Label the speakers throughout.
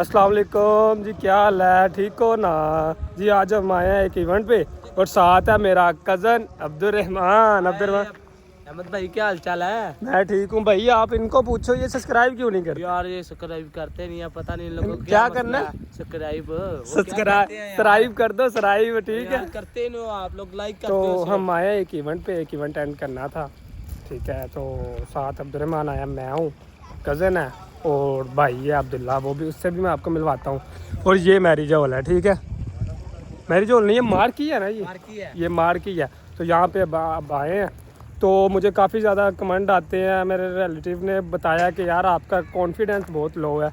Speaker 1: अस्सलाम वालेकुम जी, क्या हाल है? ठीक हो ना जी? आज हम आए हैं एक इवेंट पे और साथ है मेरा कज़न अब्दुर्रहमान।
Speaker 2: अहमद भाई क्या हाल चाल है?
Speaker 1: मैं ठीक हूँ भाई। आप इनको पूछो ये सब्सक्राइब क्यों नहीं करते
Speaker 2: यार ये सब्सक्राइब करते नहीं है, पता नहीं इन लोगों को
Speaker 1: क्या
Speaker 2: मसला
Speaker 1: करना
Speaker 2: है। सब्सक्राइब
Speaker 1: सब्सक्राइब कर दो, सब्सक्राइब ठीक है।
Speaker 2: करते नहीं हो आप लोग, लाइक करते
Speaker 1: तो
Speaker 2: हो
Speaker 1: हम आए एक इवेंट पे, एक इवेंट एंड करना था, ठीक है। तो साथ अब्दुर्रहमान आया, मैं हूँ, कज़न है और भाई है अब्दुल्ला, वो भी, उससे भी मैं आपको मिलवाता हूँ। और ये मैरिज हॉल है, ठीक है। मैरिज हॉल नहीं, ये मार्की है ना, ये मार्की है। तो यहाँ पे अब आए हैं तो मुझे काफ़ी ज़्यादा कमेंट आते हैं। मेरे रिलेटिव ने बताया कि यार आपका कॉन्फिडेंस बहुत लो है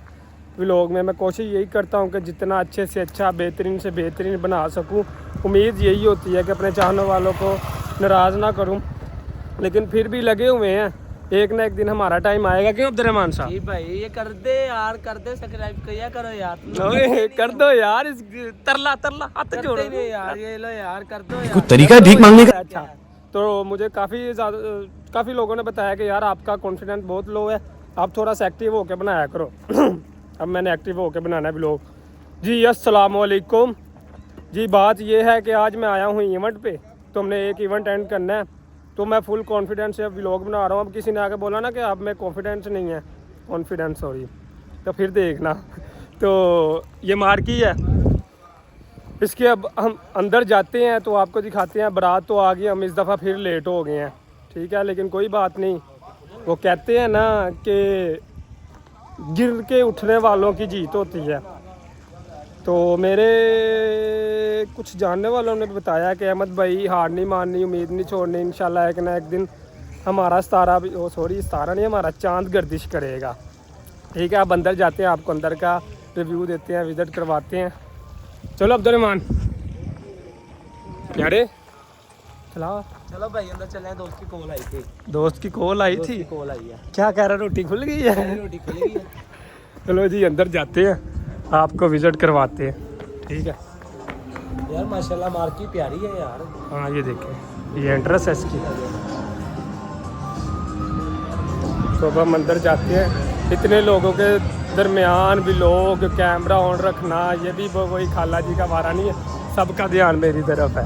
Speaker 1: व्लॉग में। मैं कोशिश यही करता हूँ कि जितना अच्छे से अच्छा, बेहतरीन से बेहतरीन बना सकूँ। उम्मीद यही होती है कि अपने चाहने वालों को नाराज़ ना करूँ, लेकिन फिर भी लगे हुए हैं। एक ना एक दिन हमारा टाइम आएगा, क्यों अब्दुर्रहमान साहब?
Speaker 2: जी भाई ये कर दे यार, कर दे सब्सक्राइब किया करो यार।
Speaker 1: ओए कर दो यार, इस तरला तरला हाथ जोड़ो
Speaker 2: यार, ये लो यार, कर दो यार।
Speaker 3: कुछ तरीका है भीख मांगने का?
Speaker 1: अच्छा, तो मुझे काफ़ी लोगों ने बताया कि यार आपका कॉन्फिडेंस बहुत लो है, आप थोड़ा सा एक्टिव होकर बनाया करो। अब मैंने एक्टिव होकर बनाना है व्लॉग जी। अस्सलाम वालेकुम जी। बात ये है कि आज मैं आया हूँ इवेंट पे, तो हमने एक इवेंट एंड करना है, तो मैं फुल कॉन्फिडेंस से व्लॉग बना रहा हूँ। अब किसी ने आके बोला ना कि आप में कॉन्फिडेंस नहीं है, कॉन्फिडेंस सॉरी, तो फिर देखना। तो ये मार्की है, इसके अब हम अंदर जाते हैं तो आपको दिखाते हैं। बारात तो आ गई, हम इस दफ़ा फिर लेट हो गए हैं, ठीक है, लेकिन कोई बात नहीं। वो कहते हैं ना कि गिर के उठने वालों की जीत होती है। तो मेरे कुछ जानने वालों ने बताया कि अहमद भाई हार नहीं माननी, उम्मीद नहीं छोड़नी, इंशाल्लाह एक ना एक दिन हमारा सितारा भी, सितारा नहीं, हमारा चांद गर्दिश करेगा, ठीक है। आप अंदर जाते हैं, आपको अंदर का रिव्यू देते हैं, विजिट करवाते हैं। चलो अब्दुर्रहमान यारे
Speaker 2: चलो भाई अंदर चले, दोस्त की कॉल आई थी।
Speaker 1: दोस्त की कॉल आई थी,
Speaker 2: कॉल आई है,
Speaker 1: क्या कह रहा? रोटी खुल गई है?
Speaker 2: रोटी खुलेगी है।
Speaker 1: चलो जी अंदर जाते हैं, आपको विजिट करवाते हैं, ठीक है।
Speaker 2: यार माशाल्लाह मार्की प्यारी है यार।
Speaker 1: हाँ ये देखें, ये एंट्रेंस है इसकी। तो अब हम अंदर जाते हैं। इतने लोगों के दरमियान भी लोग कैमरा ऑन रखना, ये भी वही खाला जी का वारा नहीं है, सबका ध्यान मेरी तरफ है।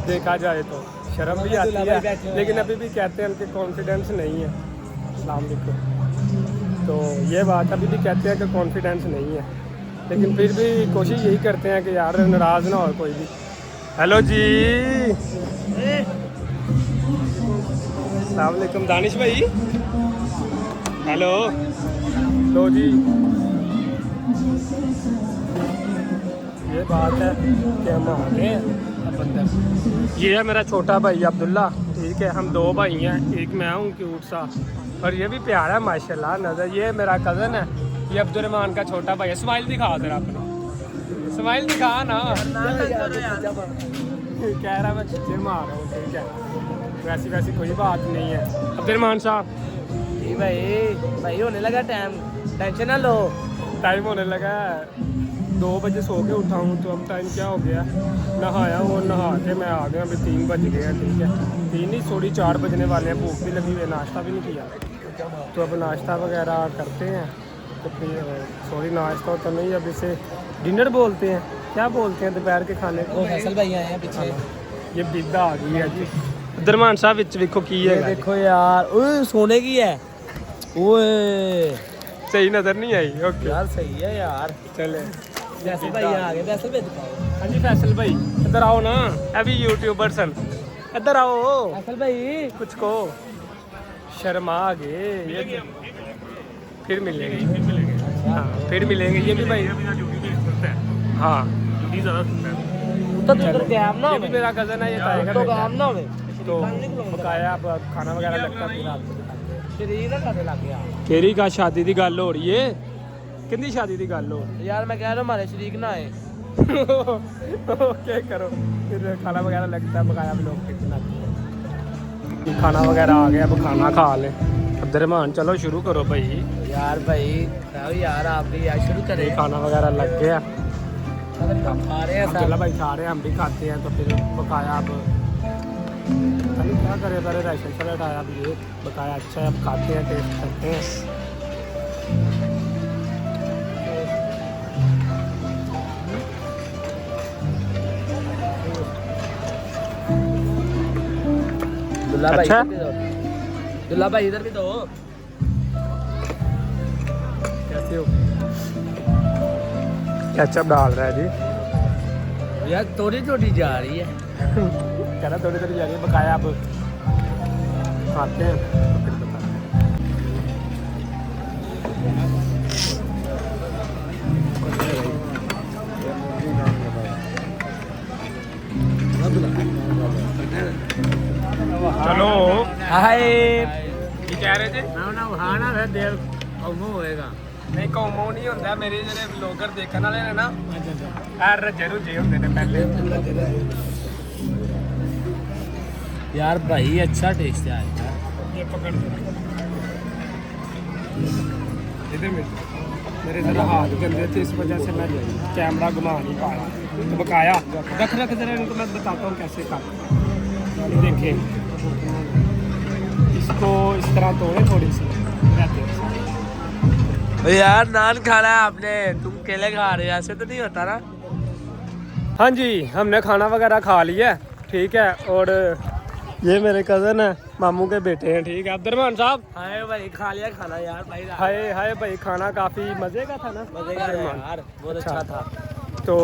Speaker 1: देखा जाए तो शर्म भी आती है, लेकिन अभी भी कहते हैं उनके कॉन्फिडेंस नहीं है। अस्सलाम वालेकुम। तो ये बात अभी भी कहते हैं कि कॉन्फिडेंस नहीं है, लेकिन फिर भी कोशिश यही करते हैं कि यार नाराज़ ना हो कोई भी। हेलो जी, अस्सलाम वालेकुम दानिश भाई, हेलो। लो जी, ये बात है कि हम आ गए हैं अब अंदर। ये है मेरा छोटा भाई अब्दुल्ला, ठीक है। हम दो भाई हैं, एक मैं हूँ क्यूट सा, और ये भी प्यारा है माशाल्लाह नज़र। ये मेरा कज़न है, ये अब्दुर्रहमान का छोटा भाई है। स्माइल दिखा दे अपना, स्माइल दिखा ना। कह रहा मैं खिच्चे मार रहा हूँ, ठीक है। वैसी कोई बात नहीं है अब्दुर्रहमान साहब
Speaker 2: जी भाई होने लगा टाइम, टेंशन ना लो।
Speaker 1: टाइम होने लगा है। 2 बजे सो के उठा हूँ, तो अब टाइम क्या हो गया? नहाया हूँ और नहा के मैं आ गया। अभी 3 बज गए हैं, ठीक है। 3 नहीं, थोड़ी 4 बजने वाले हैं। भूख भी लगी हुई है, नाश्ता भी नहीं किया, तो अब नाश्ता वगैरह करते हैं। तो फिर नाश्ता तो नहीं, अब इसे डिनर बोलते हैं, क्या बोलते हैं दोपहर के खाने को?
Speaker 2: फैसल भाई आए हैं पीछे।
Speaker 1: ये बिद्दा आ गई है जी। अब्दुर्रहमान साहब विच देखो की है,
Speaker 2: देखो यार, ओए सोने की है। ओए
Speaker 1: सही नज़र नहीं आई? ओके
Speaker 2: यार सही है यार।
Speaker 1: चले
Speaker 2: फैसल भाई आ गए, फैसल भाई दिखाओ।
Speaker 1: हाँ जी फैसल भाई इधर आओ ना, अभी यूट्यूबर सन, इधर आओ।
Speaker 2: फैसल भाई
Speaker 1: कुछ को शर्मा गए ये, फिर मिलेंगे। हाँ फिर मिलेंगे, ये भी भाई हाँ
Speaker 2: तो तुझे काम ना
Speaker 1: ये भी मेरा कज़न है, ये टाइगर
Speaker 2: तो काम ना होवे
Speaker 1: तो बकाया अब खाना वगैरह लगता है पूरा आपको दिखाते हैं।
Speaker 2: शरीर ना करे लग गया
Speaker 1: केरी का शादी की गल हो रही है, किंदी शादी की गल हो
Speaker 2: यार। मैं कह रहा हूँ हमारे शरीक ना आए।
Speaker 1: ओके करो, फिर खाना वगैरह लगता है, बकाया भी लोग खिलाते हैं। खाना वगैरह आ गया, अब खाना खा लें। अब्दुर्रहमान चलो शुरू करो भाई।
Speaker 2: यार आप भी यार शुरू करें।
Speaker 1: खाना वगैरह लग गया,
Speaker 2: खा रहे हैं
Speaker 1: अब्दुल्ला भाई खा रहे हैं, हम भी खाते हैं। तो फिर बकाया अब अरे क्या करे, पहले राशन सलाद आया, अब ये बकाया अच्छा है, अब खाते हैं, टेस्ट करते हैं।
Speaker 2: दुल्ला भाई
Speaker 1: अच्छा।
Speaker 2: इधर भी दो, दुल्ला भाई इधर भी दो।
Speaker 1: कैसे हो? केचप डाल रहा है जी।
Speaker 2: यार थोड़ी थोड़ी जा रही है।
Speaker 1: कह रहा थोड़ी थोड़ी जा रही है, बकाया अब खाते हैं तो फिर बताते हैं। चलो
Speaker 2: हाय
Speaker 1: ਕੀ ਕਹਿ ਰਹੇ ਜੀ?
Speaker 2: ना उहाना है देर कौमो होएगा।
Speaker 1: ਨਹੀਂ ਕੌਮੋ ਨਹੀਂ ਹੁੰਦਾ, ਮੇਰੇ ਜਿਹੜੇ ਵਲੋਗਰ ਦੇਖਣ ਵਾਲੇ ਨੇ ਨਾ ਐ ਰੱਜੇ ਰੁੱਜੇ ਹੁੰਦੇ ਨੇ ਪਹਿਲੇ।
Speaker 2: यार भाई अच्छा टेस्ट है आज का।
Speaker 1: ये पकड़ इधर में मेरे जरा हाथ गंदे थे, इस वजह से मैं कैमरा घुमा नहीं पाया, तो बकाया रख रख जरा इनको मैं बताता हूँ कैसे कर। ये देखें, इसको इस तरह तोड़े थोड़ी सी रहते हैं।
Speaker 2: यार नान खाना है आपने, तुम केले खा रहे हो, ऐसे तो नहीं होता ना।
Speaker 1: हाँ जी, हमने खाना वगैरह खा लिया है, ठीक है। और ये मेरे कज़न है, मामू के बेटे हैं, ठीक है। अब्दुर्रहमान साहब,
Speaker 2: हाय भाई खा लिया खाना यार भाई।
Speaker 1: हाय हाय भाई, खाना काफ़ी मज़े का था ना?
Speaker 2: मजे का है यार, बहुत अच्छा था।
Speaker 1: तो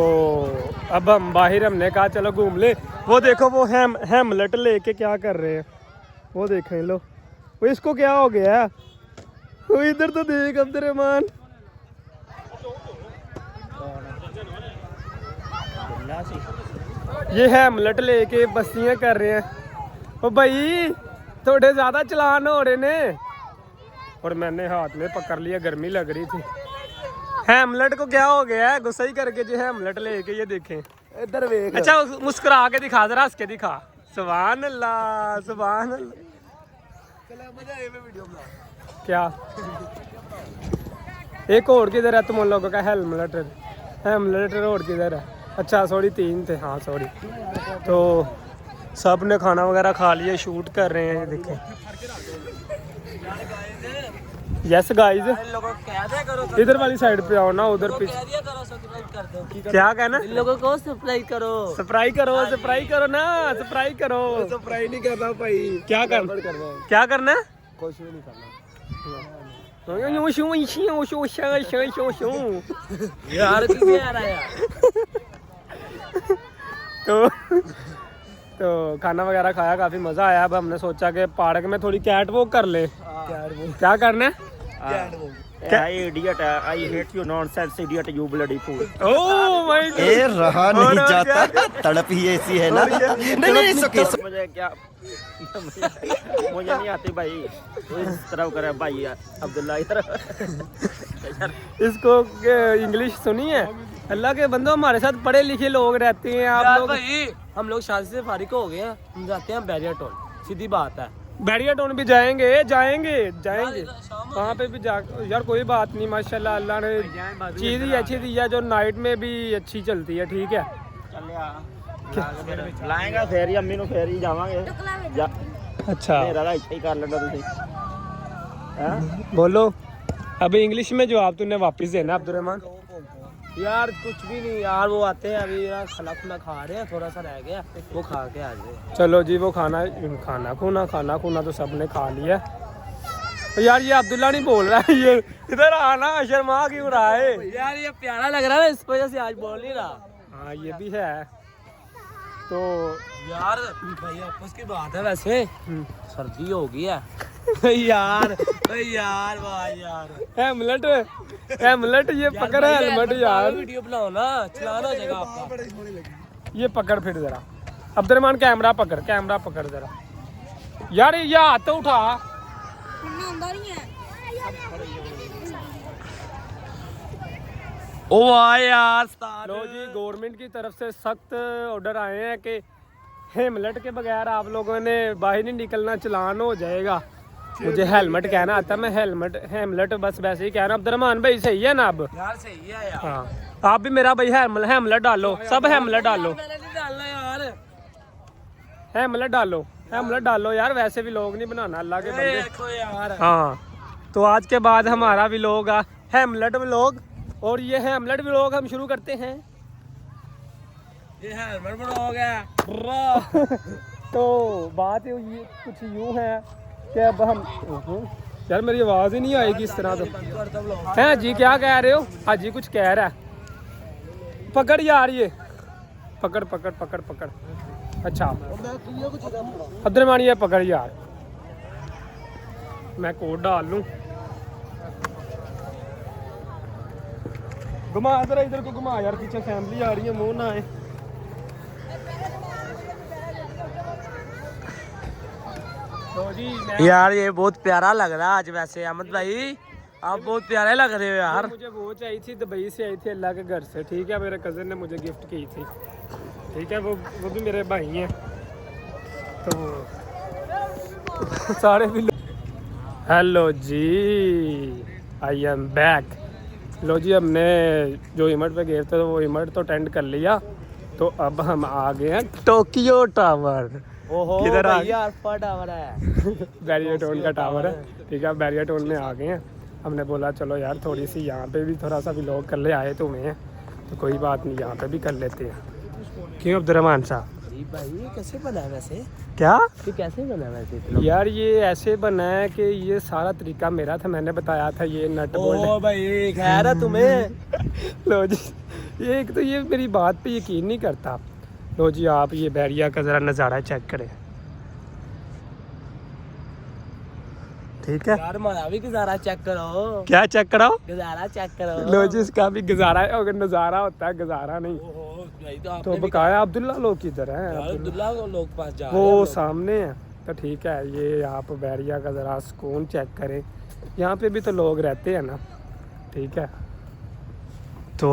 Speaker 1: अब हम बाहर, हमने कहा चलो घूम ले। वो देखो वो हेमलेट लेके क्या कर रहे हैं, वो देखें लो। वो इसको क्या हो गया? वो इधर तो देख अब्दुर्रहमान, ये हेमलेट लेके बस्तियां कर रहे हैं। ओ भाई थोड़े ज़्यादा चलान हो रहे ने। और मैंने हाथ में पकड़ लिया, गर्मी लग रही थी। हेमलेट को क्या हो गया है? गुस्सा ही करके जो हेमलेट लेके, ये देखें
Speaker 2: इधर देख।
Speaker 1: अच्छा मुस्कुरा के दिखा, जरा हंस के दिखा। सुभान अल्लाह, सुभान अल्लाह। क्या एक और किधर है तुम लोगों का? हेमलेट और किधर है? अच्छा सॉरी, 3 थे, हाँ सॉरी। तो सब ने खाना वगैरह खा लिया, शूट कर रहे हैं, ये देखें। यस गाइस, इधर वाली साइड पे आओ ना, उधर पीछे। क्या कहना?
Speaker 2: इन लोगों को सब्सक्राइब करो।
Speaker 1: सब्सक्राइब करो, सब्सक्राइब करो ना, सब्सक्राइब करो।
Speaker 2: सब्सक्राइब नहीं करना भाई।
Speaker 1: क्या करना? क्या करना है?
Speaker 2: कुछ भी नहीं करना यार। किसने आ रहा है यार?
Speaker 1: तो खाना वगैरह खाया, काफी मजा आया। अब हमने सोचा कि पार्क में थोड़ी कैट वॉक कर ले। क्या करना है?
Speaker 3: Idiot, I hate you nonsense idiot, you bloody fool.
Speaker 1: Oh my god,
Speaker 3: ये रहा नहीं
Speaker 1: और
Speaker 3: जाता,
Speaker 1: क्या?
Speaker 3: तड़प ही ऐसी है ना। नहीं मुझे क्या, मुझे नहीं आती भाई। तो इस तरह करे भाई अब्दुल्ला इधर।
Speaker 1: इसको इंग्लिश सुनी है? अल्लाह के बंदो, हमारे साथ पढ़े लिखे लोग रहते हैं। आप
Speaker 2: यार
Speaker 1: लोग
Speaker 2: भाई हम लोग शादी से फारिग हो गए हैं, हम जाते हैं बैरियर टोल, सीधी बात है।
Speaker 1: बैरियर टाउन भी जाएंगे वहाँ पे भी जा। यार कोई बात नहीं, माशाल्लाह अल्लाह ने चीज़ ही अच्छी दी है, जो नाइट में भी अच्छी चलती है, ठीक है।
Speaker 3: लाएगा फेरी, अम्मी नु फेरी जावांगे।
Speaker 1: अच्छा
Speaker 3: मेरा इच्छा ही कर लेना तुसी।
Speaker 1: बोलो, अभी इंग्लिश में जवाब तूने वापस देना अब्दुर्रहमान।
Speaker 2: यार कुछ भी नहीं यार, वो आते हैं अभी यार, खाना खुना खा रहे हैं, थोड़ा सा रह गया, वो खा के आ जाए।
Speaker 1: चलो जी, वो खाना खूना तो सबने खा लिया। तो यार ये अब्दुल्ला नहीं बोल रहा है, ये इधर आना, शर्मा क्यों रहा है?
Speaker 2: यार ये प्यारा लग रहा है, इस वजह से आज बोल नहीं रहा।
Speaker 1: हाँ ये भी है। तो
Speaker 2: यार भाई आपस की बात है, वैसे सर्दी हो गई है। यार यार वाह यार,
Speaker 1: हेमलेट ये पकड़ है, हेलमेट यार।
Speaker 2: वीडियो बनाओ ना, चलाना हो जाएगा आपका।
Speaker 1: ये पकड़ फिर जरा अब्दुर्रहमान, कैमरा पकड़ जरा। यार ये हाथ तो उठा।
Speaker 2: ओ वाह यार,
Speaker 1: लो जी, गवर्नमेंट की तरफ से सख्त ऑर्डर आए हैं कि हेमलेट के बगैर आप लोगों ने बाहर नहीं निकलना, चलान हो जाएगा। मुझे हेलमेट कहना आता है, मैं हेमलेट बस वैसे ही कहना। अब्दुर्रहमान भाई सही है ना? अब
Speaker 2: यार सही है यार।
Speaker 1: हाँ आप भी मेरा भाई हेमलेट डालो, सब हेमलेट डालो,
Speaker 2: मैंने नहीं डालना यार।
Speaker 1: हेमलेट डालो यार, वैसे भी लोग नहीं बनाना, अल्लाह के बंदे।
Speaker 2: देखो यार।
Speaker 1: हाँ तो आज के बाद हमारा व्लॉग हेमलेट व्लॉग, और ये हेमलेट व्लॉग हम शुरू करते हैं।
Speaker 2: ये हेलमेट बनाओगे।
Speaker 1: तो बात ये कुछ यूँ है कि अब हम यार मेरी आवाज़ ही नहीं आएगी इस तरह तो हैं जी। क्या कह रहे हो? हाँ जी कुछ कह रहा है। पकड़ यार ये पकड़ पकड़ पकड़ पकड़। अच्छा अब्दुलरहमान ये पकड़ यार, मैं कोड डाल लूँ। घुमा जरा इधर को घुमा यार, पीछे फैमिली आ रही है, मुंह ना आए। तो जी
Speaker 2: यार ये बहुत प्यारा लग रहा है आज वैसे अहमद भाई, आप बहुत प्यारे लग रहे हो यार।
Speaker 1: मुझे वो चाहिए थी, दुबई से आई थी अल्लाह के घर से, ठीक है। मेरे कज़न ने मुझे गिफ्ट की थी, ठीक है। वो भी मेरे भाई हैं, तो सारे भी। हेलो जी, आई एम बैक। लो जी, हमने जो इमट पे गए थे तो वो इमट तो अटेंड कर लिया, तो अब हम आ गए हैं टोक्यो टावर।
Speaker 2: ओहो
Speaker 1: किधर आ
Speaker 2: भैया अल्फा टावर है।
Speaker 1: बैरियटोन का टावर है, ठीक है। बैरियटोन में आ गए हैं। हमने बोला चलो यार थोड़ी सी यहाँ पे भी थोड़ा सा व्लॉग कर ले, आए तुम्हें तो कोई बात नहीं, यहाँ पे भी कर लेते हैं। क्यों अब्दुलरहमान साहब?
Speaker 2: जी भाई ये कैसे बना है वैसे?
Speaker 1: क्या
Speaker 2: ये कैसे बना है वैसे?
Speaker 1: यार ये ऐसे बना है कि ये सारा तरीका मेरा था, मैंने बताया था ये नट बोल्ट।
Speaker 2: ओ भाई खैर है तुम्हें।
Speaker 1: लो जी, ये एक तो ये मेरी बात पे यकीन नहीं करता। लो जी आप ये बैरिया का ज़रा नज़ारा चेक करें, ठीक है।
Speaker 2: यार हमारा भी गुजारा चेक करो।
Speaker 1: क्या चेक कराओ?
Speaker 2: गुजारा चेक करो।
Speaker 1: लो जी इसका भी गुजारा है, अगर नज़ारा होता है गुजारा नहीं।
Speaker 2: ओहो भाई तो
Speaker 1: तो
Speaker 2: आपने भी
Speaker 1: बकाया अब्दुल्ला लोग किधर हैं?
Speaker 2: यार अब्दुल्ला को लोग पास जा रहे
Speaker 1: वो
Speaker 2: हैं लोग।
Speaker 1: सामने है, तो ठीक है। ये आप बैरिया का ज़रा सुकून चेक करें, यहाँ पे भी तो लोग रहते हैं ना, ठीक है। तो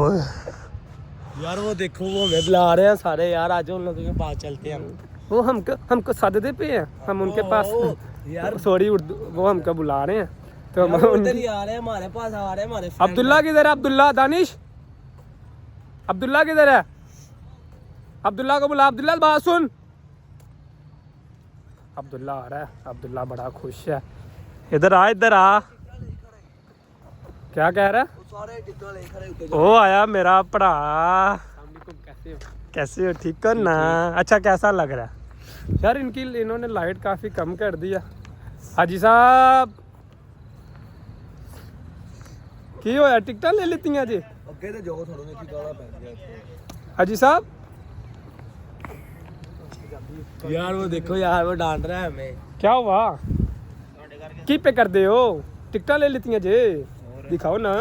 Speaker 2: यार वो देखो वो हमें बुला रहे हैं सारे यार, आज उन लोगों के पास चलते हैं हम।
Speaker 1: वो हमको सददे पे हैं, हम उनके पास
Speaker 2: यार
Speaker 1: सॉरी उर्दू, वो हमको बुला रहे हैं तो हम
Speaker 2: उधर
Speaker 1: उनकी-
Speaker 2: ही आ रहे हैं, हमारे पास आ रहे हैं हमारे friend।
Speaker 1: अब्दुल्ला किधर है? अब्दुल्ला दानिश, अब्दुल्ला किधर है? अब्दुल्ला को बुला। अब्दुल्ला बात सुन। अब्दुल्ला आ रहा है, अब्दुल्ला बड़ा खुश है। इधर आ, इधर आ। क्या कह रहा है?
Speaker 2: सारे टिक्का ले खड़े होते
Speaker 1: ओ आया मेरा पढ़ा। कैसे हो? ठीक हो ना? अच्छा कैसा लग रहा है यार? इन्होंने लाइट काफ़ी कम कर दिया। हाजी साहब की होया, टिकटा ले लेती हैं जी?
Speaker 2: ਅੱਗੇ ਤੇ ਜੋ ਥੋੜੋ ਨੇ ਕੀ ਗਾਲਾਂ ਪੈਂਦੀਆਂ
Speaker 1: हाजी साहब
Speaker 2: यार वो देखो यार वो डांट रहा है हमें।
Speaker 1: क्या हुआ? की पे कर दे हो? टिकटा ले लेती हैं जी? दिखाओ ना।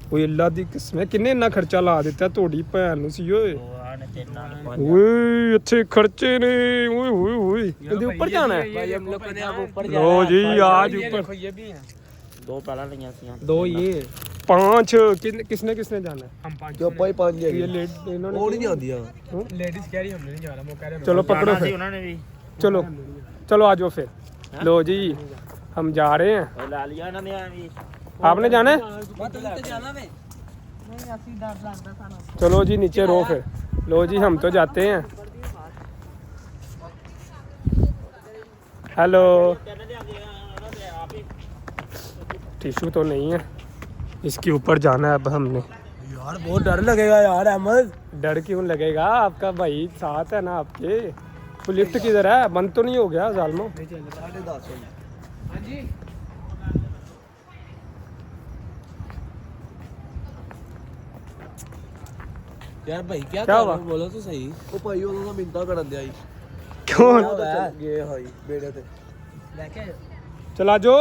Speaker 1: ओए अल्लाह दी किस्म है, किन्ने इन्ना खर्चा ला दिता तोड़ी भैन नु सी ओए। ओए अच्छे खर्चे ने। ओए ओए ओए जल्दी ऊपर जाना है।
Speaker 2: भाई हम लोग ने अब ऊपर
Speaker 1: लो जी आज ऊपर
Speaker 3: दो पहला लिया सी
Speaker 1: दो, ये 5 किसने किसने जाना है? हम 5
Speaker 2: जो भाई पांच
Speaker 1: ये लेट इन्होंने
Speaker 2: वो नहीं आंदी
Speaker 1: लेडीज कह रही हमने नहीं जाना, वो कह रहे चलो पकड़ो फिर,
Speaker 3: उन्होंने भी
Speaker 1: चलो चलो आ जाओ फिर। लो जी हम जा रहे हैं।
Speaker 3: ला लिया उन्होंने भी।
Speaker 1: आपने जाना है?
Speaker 2: जाना में
Speaker 1: चलो जी नीचे रो फिर। लो जी हम तो जाते हैं। हेलो, टिश्यू तो नहीं है, इसके ऊपर जाना है अब हमने।
Speaker 2: यार बहुत डर लगेगा यार अहमद।
Speaker 1: डर क्यों लगेगा? आपका भाई साथ है ना आपके। वो लिफ्ट किधर है? बंद तो नहीं हो गया जालमो?
Speaker 2: यार भाई क्या
Speaker 1: क्या
Speaker 2: कर
Speaker 1: हुआ?
Speaker 2: रहे हो? बोलो तो सही। ओ भाई ਉਹਨਾਂ ਦਾ ਮਿੰਤਾ ਕਰਨ ਦਿਆ ਜੀ।
Speaker 1: क्यों?
Speaker 2: ਗਏ ਹਾਈ ਬੇੜੇ ਤੇ ਲੈ ਕੇ
Speaker 1: चला जो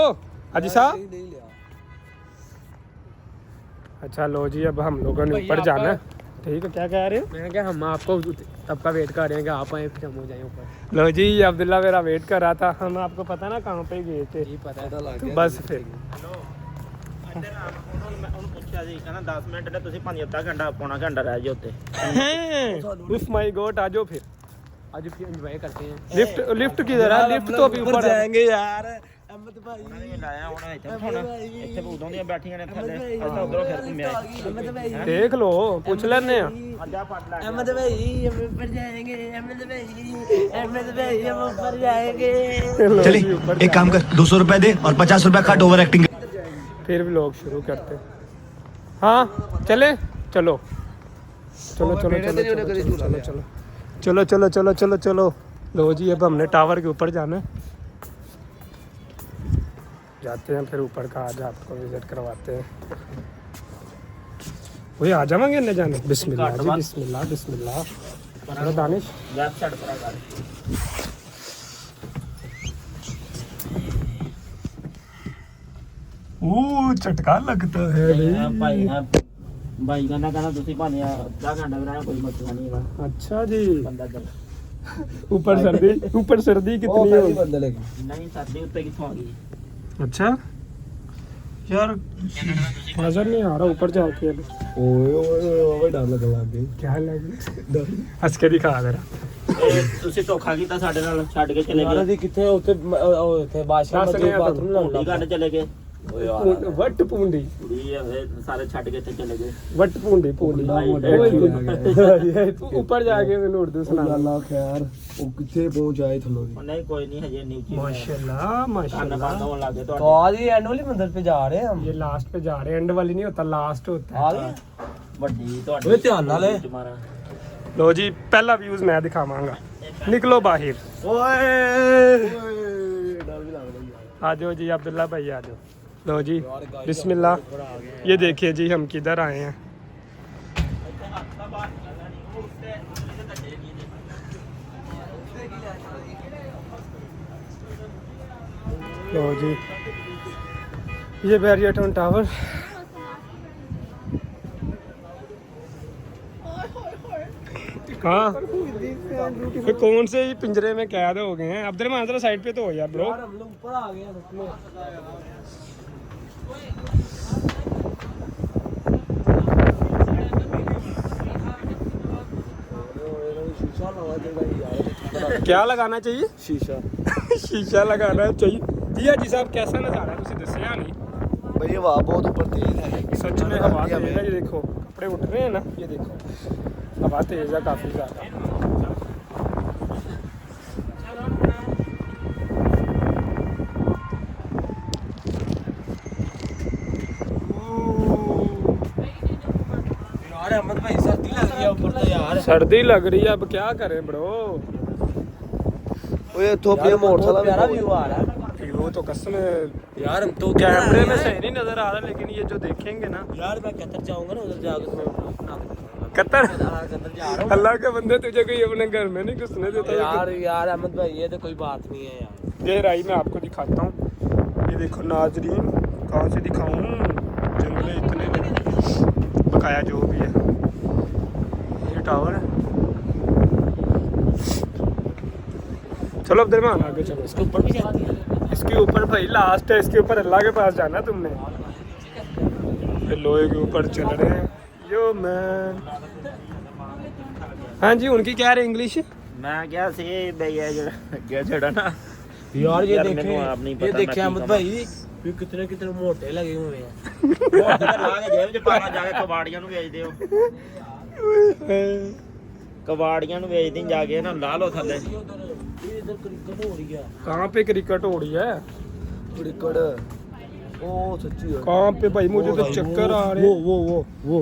Speaker 1: हाजी साहब।
Speaker 2: नहीं लिया।
Speaker 1: अच्छा लो जी अब हम लोगों ने ऊपर जाना है, ठीक है। क्या कह रहे हो?
Speaker 2: मैंने कहा हम आपको आपका वेट कर रहे हैं कि आप आए फिर हम हो जाए ऊपर।
Speaker 1: लो जी अब्दुल्ला मेरा वेट कर रहा था। हम आपको पता ना कहाँ पे गए थे?
Speaker 2: जी पता है लग
Speaker 1: तो बस फिर
Speaker 3: ਉਹਨੂੰ ਪੁੱਛਿਆ ਸੀ ਕਹਿੰਦਾ 10 ਮਿੰਟ ਨੇ ਤੁਸੀਂ ਭਾਵੇਂ ਅੱਧਾ ਘੰਟਾ ਪੌਣਾ ਘੰਟਾ ਰਹਿ ਜਾਓ ਉੱਤੇ।
Speaker 1: उफ माय गॉड आ जाओ फिर।
Speaker 2: आज फिर एंजॉय करते हैं।
Speaker 1: लिफ्ट किधर है? लिफ्ट तो अभी ऊपर है।
Speaker 2: जाएंगे यार अहमद भाई।
Speaker 3: ਉਹਨਾਂ ਨੇ ਲਾਇਆ ਹੁਣ ਇੱਥੇ ਬਿਠਾਉਣਾ, ਇੱਥੇ ਉਦੋਂ ਦੀਆਂ ਬੈਠੀਆਂ ਨੇ ਥੱਲੇ, ਅਸੀਂ ਉਧਰੋਂ ਫਿਰ ਘੁੰਮਿਆ।
Speaker 2: अहमद भाई
Speaker 1: देख लो पूछ लेने हैं।
Speaker 3: ਅੱਜਾ ਫੜ ਲੈ
Speaker 2: अहमद भाई हम ऊपर जाएंगे। अहमद भाई हम ऊपर जाएंगे।
Speaker 1: लो
Speaker 4: चलिए
Speaker 1: जी, ऊपर
Speaker 4: एक काम कर 200 रुपए दे और 50 रुपए कट ओवर एक्टिंग।
Speaker 1: फिर भी लोग शुरू करते। हाँ चले चलो चलो चलो चलो चलो चलो चलो चलो चलो चलो चलो चलो लो जी अब हमने टावर के ऊपर जाना है, जाते हैं फिर ऊपर का आज आपको विजिट करवाते हैं। वही आ जाएंगे न जाने। बिस्मिल्लाह जी बिस्मिल्लाह बिस्मिल्लाह। चलो दानिश
Speaker 3: लेफ्ट साइड पर कर
Speaker 1: ओ चटका लगता है
Speaker 3: भाई है भाई कहना कहना ਤੁਸੀਂ ਭਾਵੇਂ ਅੱਧਾ ਘੰਟਾ ਵੀ ਰਹਿਣਾ ਕੋਈ ਮਸਲਾ ਨਹੀਂ ਹੈਗਾ।
Speaker 1: अच्छा जी
Speaker 3: ਬੰਦਾ ਚੱਲ
Speaker 1: ऊपर सर्दी कितनी है?
Speaker 3: ਨਹੀਂ ਸਾਡੇ ਉੱਤੇ ਕਿੱਥੋਂ ਆ ਗਈ।
Speaker 1: अच्छा यार नजर नहीं आ रहा ऊपर जाके।
Speaker 2: ओए डर लग गया।
Speaker 1: क्या लगे हंस के दिखा दे रहा।
Speaker 3: ਇਹ ਤੁਸੀਂ ਧੋਖਾ ਕੀਤਾ ਸਾਡੇ ਨਾਲ ਛੱਡ ਕੇ ਚਲੇ
Speaker 2: ਯਾਰ
Speaker 3: ਗਏ।
Speaker 2: ਅਸੀਂ ਕਿੱਥੇ ਉੱਥੇ ਬਾਦਸ਼ਾਹ
Speaker 1: ਦੱਸ ਰਿਹਾ
Speaker 2: ਬਾਥਰੂਮ ਲਾਉਣ
Speaker 3: ਕੁੜੀ ਘੱਟ ਚਲੇ ਗਏ।
Speaker 2: ਓਏ ਯਾਰ
Speaker 1: वट पूंडी
Speaker 3: ਕੁੜੀ ਇਹ ਸਾਰੇ ਛੱਡ ਕੇ ਇੱਥੇ ਚਲੇ ਗਏ।
Speaker 1: वट पूंडी पूंडी
Speaker 2: भाई,
Speaker 1: ऊपर जाके मैंने उर्दू सुना।
Speaker 2: ਅੱਲਾ ਖੈਰ ਉਹ ਕਿੱਥੇ ਪਹੁੰਚ ਆਏ ਥੱਲੋਂ
Speaker 3: ਉਹ ਨਹੀਂ ਕੋਈ ਨਹੀਂ ਹਜੇ ਨੀਚੇ
Speaker 1: माशाल्लाह
Speaker 3: ਕੰਨ ਬੰਦ
Speaker 1: माशाल्लाह।
Speaker 3: ਹੋਣ ਲੱਗੇ
Speaker 2: तो
Speaker 3: ਤੁਹਾਡੇ।
Speaker 2: आज ही एंड वाली मंदिर पे जा रहे हैं हम।
Speaker 1: ये लास्ट पे जा रहे हैं, एंड वाली नहीं होता लास्ट होता
Speaker 2: आ
Speaker 1: है।
Speaker 2: गए
Speaker 3: ਵੱਡੀ ਤੁਹਾਡੀ।
Speaker 2: ਓਏ ਧਿਆਨ ਨਾਲ ਏ।
Speaker 3: ਮਾਰਾ
Speaker 1: लो जी पहला व्यूज मैं दिखावांगा, निकलो बाहर।
Speaker 2: ओए
Speaker 1: आ जाओ जी अब्दुल्ला भाई आ जाओ। लो जी बिस्मिल्लाह। ये देखिए जी हम किधर आए हैं। लो जी ये बैरियटन टावर। कहाँ ये कौन से ही पिंजरे में कैद हो गए हैं? अब्दुलरहमान जरा साइड पे तो हो यार ब्रो।
Speaker 2: यार हम लोग ऊपर आ गए हैं। शीशा लगा देगा यार।
Speaker 1: क्या लगाना चाहिए?
Speaker 2: शीशा
Speaker 1: शीशा लगाना चाहिए। जी हाजी साहब कैसा नज़ारा है? तुझे दसिया नहीं
Speaker 2: भाई हवा बहुत ऊपर तेज है।
Speaker 1: सच में हवा तेज है। ये देखो कपड़े उठ रहे हैं ना, ये देखो हवा तेज है काफ़ी ज़्यादा।
Speaker 2: यार अहमद भाई सर्दी लग रही है ऊपर तो यार।
Speaker 1: सर्दी लग रही है, अब क्या करें ब्रो।
Speaker 2: ओए थोपड़िया मोटरसाइकिल प्यारा व्यू आ रहा है।
Speaker 1: वो तो कसम
Speaker 2: यार हम तो
Speaker 1: कैमरे में सही नहीं नज़र आ रहा, लेकिन ये जो देखेंगे ना।
Speaker 2: यार मैं कतर जाऊंगा ना उधर जाकर
Speaker 1: कतर
Speaker 2: कतर जा रहा हूँ।
Speaker 1: अल्लाह के बंदे तुझे कोई अपने घर में नहीं घुसने देता।
Speaker 2: यार यार अहमद भाई ये तो कोई बात नहीं है यार।
Speaker 1: ये राई मैं आपको दिखाता हूँ। ये देखो नाजरीन, कहाँ से दिखाऊं, जंगले इतने नहीं। बकाया जो भी है ये टावर है। चलो अब्दुलरहमान आगे चलो।
Speaker 3: इसके ऊपर भी जाती है।
Speaker 1: इसके ऊपर भाई लास्ट है, इसके ऊपर अल्लाह के पास जाना तुमने। ये लोहे के ऊपर चल रहे हैं यो मैन। हाँ जी उनकी क्या है इंग्लिश?
Speaker 3: मैं क्या सी भैया जो जड़ा ना
Speaker 2: यार ये
Speaker 3: यार
Speaker 2: देखे
Speaker 3: मेनू आप नहीं
Speaker 2: ये
Speaker 3: पता
Speaker 2: देखे
Speaker 3: मैं
Speaker 2: अहमद
Speaker 3: की
Speaker 2: भाई ये कितने कितने मोटे लगे हुए हैं।
Speaker 3: ਲਾ ਕੇ ਜੇਬ ਚ ਪਾਣਾ ਜਾ ਕੇ ਕਬਾੜੀਆਂ ਨੂੰ ਵੇਚਦੇ ਹੋ। ਕਬਾੜੀਆਂ ਨੂੰ ਵੇਚਦੇ ਜਾ ਕੇ ਨਾ ਲਾ ਲਓ ਥੱਲੇ।
Speaker 2: ये इधर क्रिकेट हो रही है।
Speaker 1: कहाँ पे क्रिकेट हो रही है?
Speaker 2: क्रिकेट ओ सच्ची है।
Speaker 1: कहाँ पे भाई? मुझे तो चक्कर आ रहे हैं।
Speaker 2: वो
Speaker 1: वो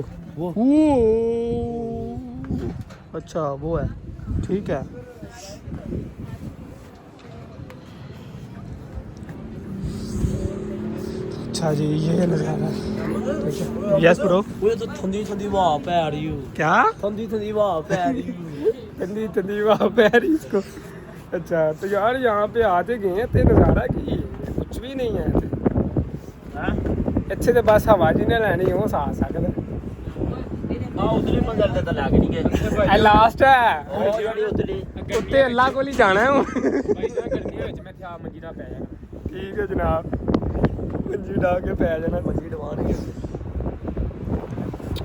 Speaker 1: अच्छा वो है, ठीक है। अच्छा जी ये नज़ारा है। Yes bro.
Speaker 2: वो तो ठंडी ठंडी हवा पै रही है।
Speaker 1: क्या
Speaker 2: ठंडी ठंडी हवा पै रही है।
Speaker 1: ठंडी ठंडी वहाँ पे आ रही इसको। अच्छा तो यार यहाँ पे आते गए हैं ते नज़ारा की कुछ भी नहीं है इत्थे। ਇੱਥੇ ਤੇ ਬਸ ਹਵਾ ਜੀ ਨੇ ਲੈਣੀ ਉਹ ਸਾ ਸਕਦਾ।
Speaker 3: ਆ ਉਤਲੀ ਮੰਜ਼ਲ ਤੇ ਤਾਂ ਲੱਗ ਨਹੀਂ ਗਏ।
Speaker 1: ਇਹ ਲਾਸਟ ਹੈ।
Speaker 3: ਉਹ ਜਿਹੜੀ ਉਤਲੀ
Speaker 1: ਉੱਤੇ ਅੱਲਾ ਕੋਲ ਹੀ ਜਾਣਾ ਹੁਣ। ਭਾਈ ਨਾ ਗਰਮੀਆਂ ਵਿੱਚ ਮੈਂ ਥਾ ਮੰਜੀ ਨਾਲ ਪੈ ਜਾਣਾ। ਠੀਕ ਹੈ ਜਨਾਬ, मंजी डाल के पै जाना।
Speaker 2: मंजी डवा रही है।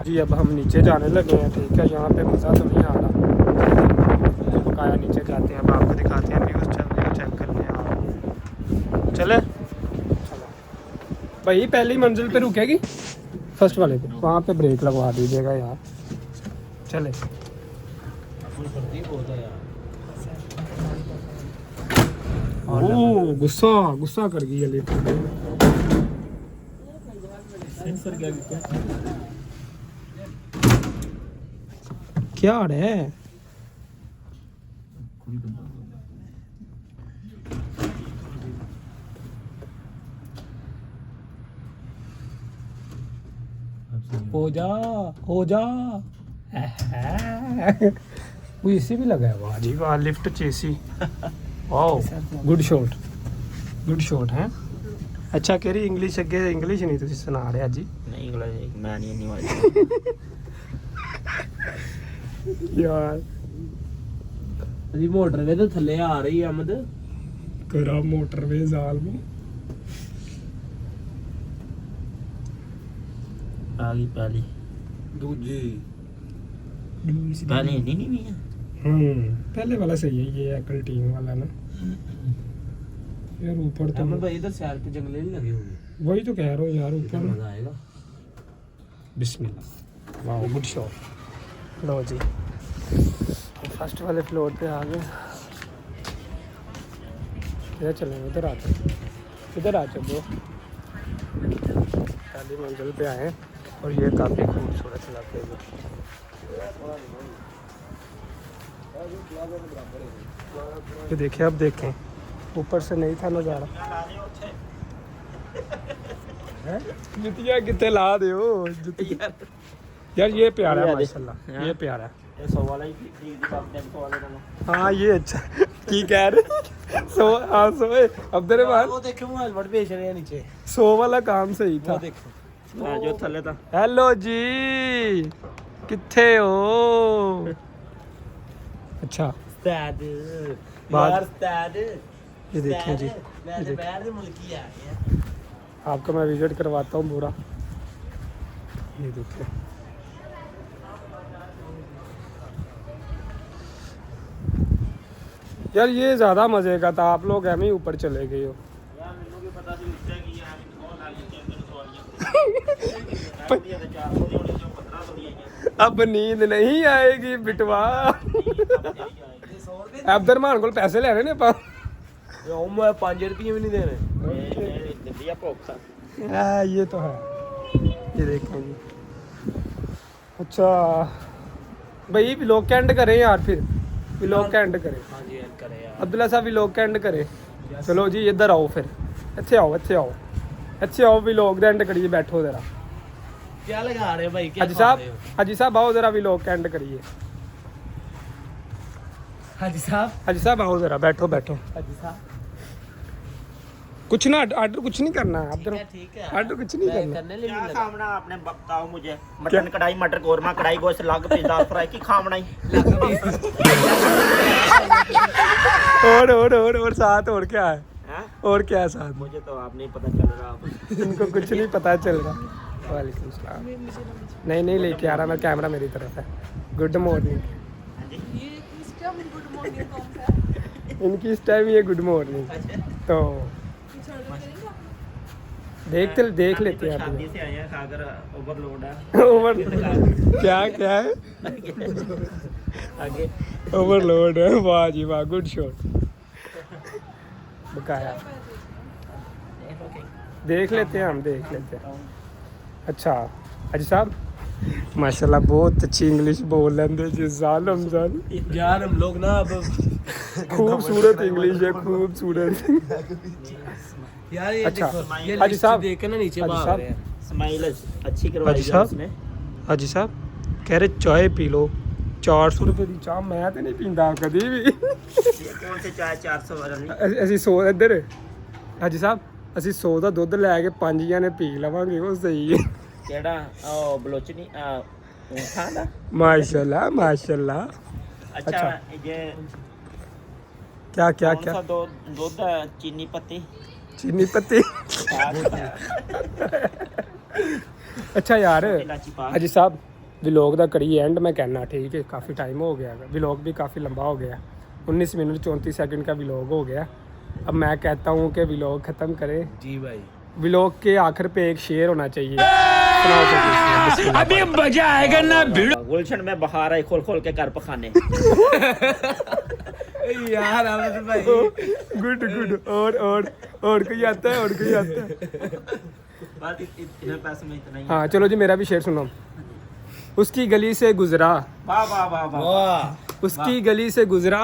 Speaker 1: जी अब हम नीचे जाने लगे हैं। ठीक है यहाँ पे मज़ा तो नहीं आ रहा, तो बकाया नीचे जाते हैं। अब आपको दिखाते हैं व्यूज़। चलते हैं चेक करने आप चले। भाई पहली मंजिल पे रुकेगी, फर्स्ट वाले पे वहाँ पे ब्रेक लगवा दीजिएगा यार। चले
Speaker 2: सर्दी बहुत है यार।
Speaker 1: ओ गुस्सा गुस्सा कर गई है लेकिन
Speaker 2: सेंसर
Speaker 1: क्या है। हो जा वो एसी भी लगा है वाह जी वाह लिफ्ट चेसी वाह गुड शॉट है अच्छा कह रही इंग्लिश अगे इंग्लिश नहीं तुझे सुना रहे जी
Speaker 3: नहीं मैं नहीं वाली
Speaker 1: यार
Speaker 2: अभी मोटरवे तो थल्ले आ रही है अहमद
Speaker 1: करा मोटरवे जालम
Speaker 3: आ गई पहली
Speaker 2: दूजी
Speaker 3: पहली नहीं भी है
Speaker 1: पहले वाला सही है ये है कल्टीन वाला ना यार ऊपर तो
Speaker 2: अहमद भाई इधर साइड पे जंगले नहीं लगे होंगे
Speaker 1: वही तो कह रहा हूँ यार ऊपर
Speaker 2: मजा आएगा
Speaker 1: बिस्मिल्लाह वाह गुड शॉट लो जी फर्स्ट वाले फ्लोर पे आ गए इधर चलेंगे इधर आ चलो पहली मंजिल पे आए और ये काफ़ी खूबसूरत इलाके है ये देखिए अब देखें ऊपर से नहीं था नज़ारा जुतिया कितने ला दे यार ये प्यारा है माशाल्लाह ये प्यारा है
Speaker 3: ये 100 वाला ही खरीद दी आपने 100 वाले का
Speaker 1: हाँ ये अच्छा की कह रहे 100 अब्दुर्रहमान
Speaker 2: वो देखो मोबाइल बड़ बेच रहे हैं नीचे
Speaker 1: 100 वाला काम सही था
Speaker 2: वो देखो
Speaker 3: हां जो थल्ले था
Speaker 1: हेलो जी किथे हो अच्छा
Speaker 2: उस्ताद
Speaker 1: बात-
Speaker 2: यार उस्ताद
Speaker 1: ये देखिए जी
Speaker 2: मैं तो बाहर से मुल्क ही आ गया
Speaker 1: आपको मैं विजिट करवाता हूँ पूरा ये देखिए यार ये ज़्यादा मज़े का था आप लोग एम ही ऊपर चले गए हो
Speaker 3: यार मेनू भी पता सी नीचे की यार कौन आ नीचे अंदर सवारियां दिया तो 400 दी होनी जो 1500 दी आई
Speaker 1: अब नींद नहीं आएगी बिटवा अब्दुर्रहमान को पैसे ले रहे ने पा
Speaker 2: यो मैं 5 रुपये भी नहीं दे रहे
Speaker 3: ये दिया भोक्सा
Speaker 1: ये तो है ये देखें जी अच्छा भाई व्लॉग का एंड करें यार फिर व्लॉग का एंड करें
Speaker 2: हां जी एंड करे यार
Speaker 1: अब्दुल्ला साहब व्लॉग का एंड करें चलो जी इधर आओ फिर ਇੱਥੇ ਆਓ व्लॉग ਦਾ एंड करिए बैठो जरा
Speaker 2: क्या लगा रहे हो भाई क्या
Speaker 1: हाजी साहब आओ जरा व्लॉग का एंड करिए
Speaker 2: हाजी साहब
Speaker 1: आओ जरा बैठो
Speaker 2: हाजी साहब
Speaker 1: कुछ ना ऑर्डर कुछ नहीं करना है अब्दुल
Speaker 2: ठीक है
Speaker 1: ऑर्डर कुछ नहीं करना
Speaker 2: करने लिए
Speaker 3: क्या
Speaker 2: मिल
Speaker 3: खाना आपने बताओ मुझे मटन कढ़ाई मटर कोरमा कढ़ाई गोश्त लग पे दाल फ्राई की खाना ही
Speaker 1: और साथ और क्या है
Speaker 3: हैं
Speaker 1: और क्या है साथ
Speaker 3: मुझे तो आप नहीं पता चल रहा
Speaker 1: इनको कुछ नहीं पता चल रहा वालेकुम सलाम नहीं लेके आ रहा मैं कैमरा मेरी तरफ है गुड मॉर्निंग इनकी इस टाइम ये गुड मॉर्निंग तो देख लेते हैं
Speaker 3: शादी से आए हैं खाकर ओवरलोड है
Speaker 1: ओवर क्या है
Speaker 3: आगे
Speaker 1: ओवरलोड है वाह जी वाह गुड शॉट बकाया देख लेते हैं हम देख लेते हैं अच्छा हाजी साहब माशाल्लाह बहुत अच्छी इंग्लिश बोल लेंगे जी जालम जान
Speaker 2: यार हम लोग ना अब
Speaker 1: खूबसूरत इंग्लिश है खूबसूरत
Speaker 2: यार ये
Speaker 1: अच्छा,
Speaker 2: देखो ये
Speaker 1: हाजी
Speaker 2: लिस्ट
Speaker 1: साहब,
Speaker 2: देख के ना नीचे
Speaker 1: हाजी
Speaker 2: भाग
Speaker 1: साहब।
Speaker 2: रहे हैं
Speaker 3: स्माइल अच्छी करवाई
Speaker 1: हाजी
Speaker 3: है
Speaker 1: साहब।
Speaker 3: उसने
Speaker 1: हाजी साहब कह रहे चाय पी लो 400 रुपए की चाह मैं तो नहीं पींदा कभी भी
Speaker 3: ये कौन से चाय 400 वाला
Speaker 1: ਅਸੀਂ 100 ਇੱਧਰ ਹਾਜੀ ਸਾਹਿਬ ਅਸੀਂ 100 ਦਾ ਦੁੱਧ ਲੈ ਕੇ 5 ਜਣੇ ਪੀ ਲਵਾਂਗੇ ਉਹ ਸਹੀ ਹੈ
Speaker 3: ਕਿਹੜਾ ਉਹ ਬਲੋਚਨੀ ਊਂਠਾਂ ਦਾ
Speaker 1: ਮਾਸ਼ਾਅੱਲਾ
Speaker 3: अच्छा ये
Speaker 1: क्या क्या
Speaker 3: कौन
Speaker 1: क्या
Speaker 3: सा दूध चीनी पत्ती
Speaker 1: चीनी पत्ती अच्छा यार
Speaker 3: इलायची पा
Speaker 1: हाजी साहब व्लॉग ਦਾ ਕਰੀਏ ਐਂਡ मैं कहना ठीक है काफ़ी टाइम हो गया व्लॉग भी काफ़ी लंबा हो गया 19 मिनट 34 सेकंड का व्लॉग हो गया अब मैं कहता हूँ कि व्लॉग ख़त्म करें
Speaker 2: जी भाई
Speaker 1: व्लॉग के आखिर पे एक शेर होना चाहिए अभी मजा आएगा ना
Speaker 3: गुलशन में बहार है खोल खोल के घर पखाने
Speaker 2: यार अहमद भाई
Speaker 1: गुड और कोई आता है
Speaker 3: बस इतने पैसे में इतना ही
Speaker 1: हाँ चलो जी मेरा भी शेर सुनो उसकी गली से गुजरा
Speaker 3: वाह वाह वाह वाह
Speaker 2: वाह
Speaker 1: उसकी गली से गुजरा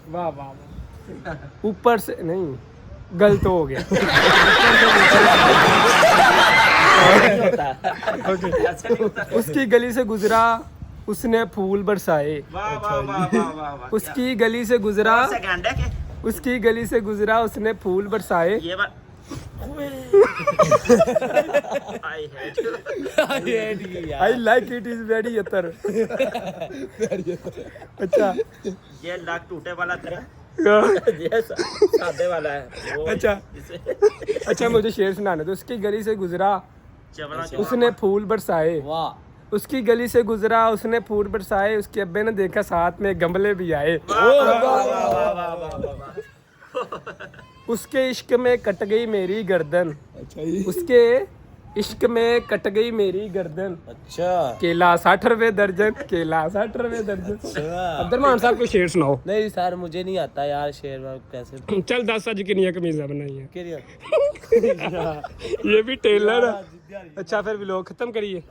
Speaker 2: वाह वाह
Speaker 1: ऊपर से नहीं गलत हो गया
Speaker 2: नहीं होता
Speaker 3: ऐसे नहीं होता।
Speaker 1: उसकी गली से गुजरा उसने फूल बरसाए।
Speaker 3: वाह वाह वाह वाह वाह वाह।
Speaker 1: उसकी गली से गुजरा
Speaker 3: सेकंड है कि
Speaker 1: उसकी गली से गुजरा उसने फूल बरसाए।
Speaker 3: ये बात I hate
Speaker 1: I like it is very अतर। अच्छा
Speaker 3: ये लाख टूटे वाला तेरा ये सादे वाला है वो
Speaker 1: अच्छा अच्छा मुझे शेर सुनाने दो। उसकी गली से गुजरा
Speaker 3: चवड़ा
Speaker 1: उसने फूल बरसाए।
Speaker 2: वाह
Speaker 1: उसकी गली से गुजरा उसने फूल बरसाए। उसके अब्बे ने देखा साथ में गमले भी आए। उसके इश्क में कट गई मेरी गर्दन। उसके इश्क में कट गई मेरी गर्दन।
Speaker 2: अच्छा
Speaker 1: केला 60 रुपए दर्जन। केला 60 रुपए दर्जन। अब्दुलरहमान साहब को शेर सुनाओ।
Speaker 2: नहीं सर मुझे नहीं आता यार शेर में कैसे
Speaker 1: चल 10 आज कितनी कमीजा बनाई है।
Speaker 2: क्या
Speaker 1: ये भी टेलर है। अच्छा फिर व्लॉग खत्म करिए।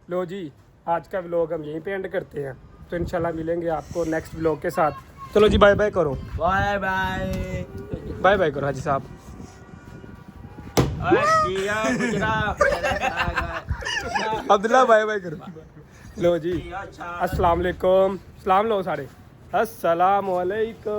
Speaker 1: लो जी आज का व्लॉग हम यहीं पे एंड करते हैं। तो इंशाल्लाह मिलेंगे आपको नेक्स्ट व्लॉग के साथ। चलो जी बाय बाय करो।
Speaker 2: बाय बाय
Speaker 1: बाय बाय करो हाजी साहब।
Speaker 3: किया गुजरा
Speaker 1: अब्दुल्ला बाय बाय करो। लो जी अस्सलाम वालेकुम। सलाम लो सारे। अस्सलाम वालेकुम।